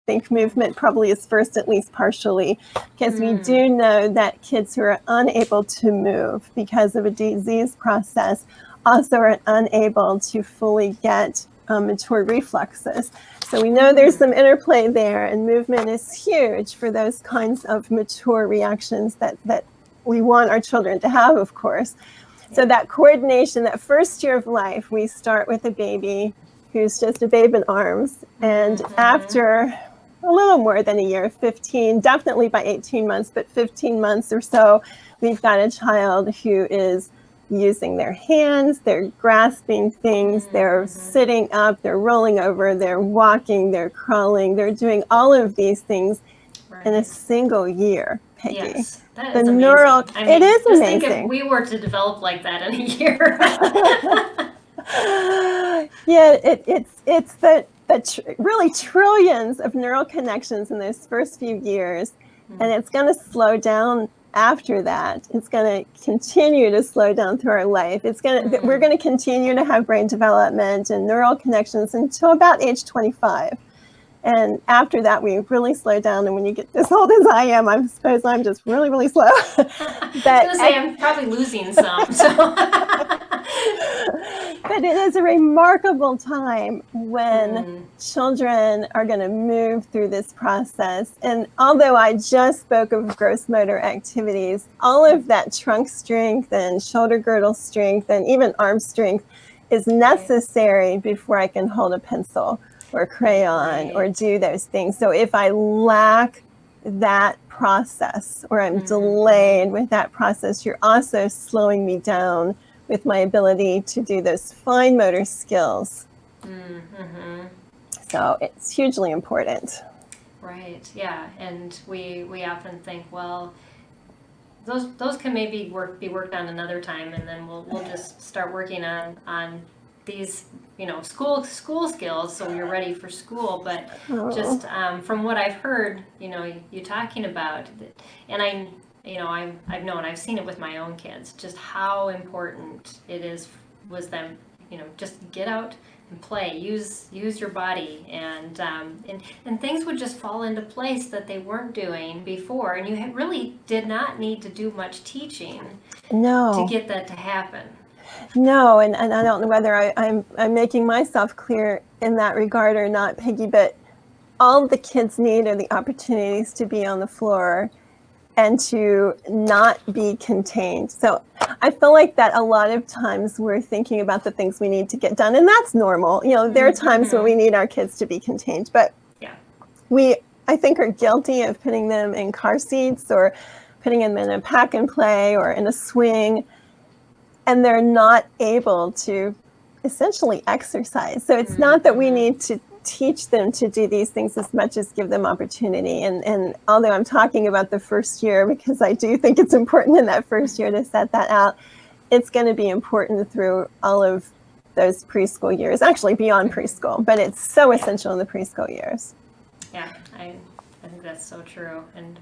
think movement probably is first, at least partially, because we do know that kids who are unable to move because of a disease process also are unable to fully get mature reflexes. So we know there's some interplay there, and movement is huge for those kinds of mature reactions that we want our children to have, of course. So that coordination, that first year of life, we start with a baby who's just a babe in arms. And after a little more than a year, 15, definitely by 18 months, but 15 months or so, we've got a child who is using their hands, they're grasping things, they're sitting up, they're rolling over, they're walking, they're crawling, they're doing all of these things in a single year, Peggy. Yes, that is amazing. I mean, it is just amazing. think if we were to develop like that in a year. Yeah, it's the really trillions of neural connections in those first few years, and it's going to slow down after that. It's going to continue to slow down through our life. We're going to continue to have brain development and neural connections until about age 25. And after that, we really slow down. And when you get as old as I am, I suppose I'm just really, really slow. I was going to say, I'm probably losing some. So. But it is a remarkable time when children are going to move through this process. And although I just spoke of gross motor activities, all of that trunk strength and shoulder girdle strength and even arm strength is necessary before I can hold a pencil or crayon or do those things. So if I lack that process or I'm delayed with that process, you're also slowing me down with my ability to do those fine motor skills. So it's hugely important. Right, yeah. And we often think, well, those can maybe be worked on another time, and then we'll just start working on these, school skills, so you're ready for school. But just from what I've heard, you talking about, and I've seen it with my own kids, just how important it was them, just get out and play, use your body, and things would just fall into place that they weren't doing before, and you really did not need to do much teaching to get that to happen. No, and I don't know whether I'm making myself clear in that regard or not, Peggy, but all the kids need are the opportunities to be on the floor and to not be contained. So I feel like that a lot of times we're thinking about the things we need to get done, and that's normal. There are times when we need our kids to be contained, but I think are guilty of putting them in car seats or putting them in a pack and play or in a swing, and they're not able to essentially exercise. So it's not that we need to teach them to do these things as much as give them opportunity. And although I'm talking about the first year, because I do think it's important in that first year to set that out, it's going to be important through all of those preschool years, actually beyond preschool, but it's so essential in the preschool years. Yeah, I think that's so true. And